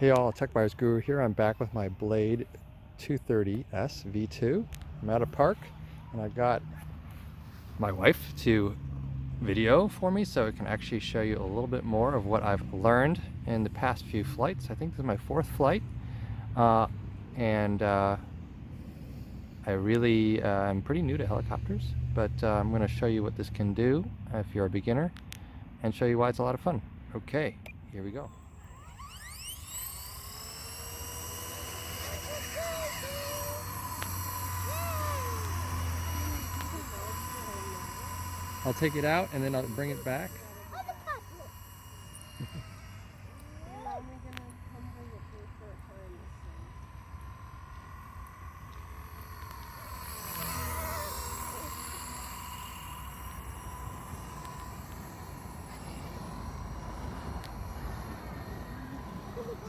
Hey all, Tech Buyers Guru here. I'm back with my Blade 230S V2. I'm at a park and I got my wife to video for me so it can actually show you a little bit more of what I've learned in the past few flights. I think this is my fourth flight and I really am pretty new to helicopters, but I'm going to show you what this can do if you're a beginner and show you why it's a lot of fun. Okay, here we go. I'll take it out and then I'll bring it back.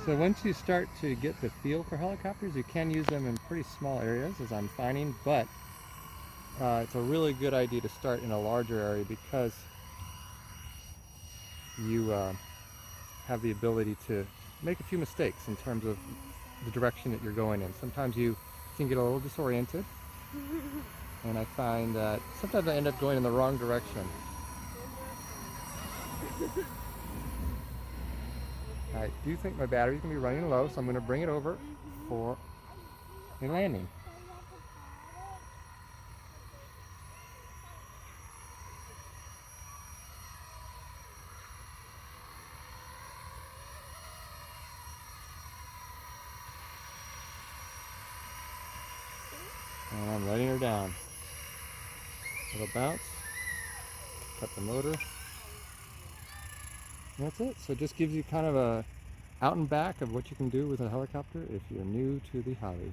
So once you start to get the feel for helicopters, you can use them in pretty small areas, as I'm finding, but it's a really good idea to start in a larger area because you have the ability to make a few mistakes in terms of the direction that you're going in. Sometimes you can get a little disoriented, and I find that sometimes I end up going in the wrong direction. I do think my battery's going to be running low, so I'm going to bring it over for a landing. And I'm letting her down. Little bounce, cut the motor. And that's it. So it just gives you kind of a out and back of what you can do with a helicopter if you're new to the hobby.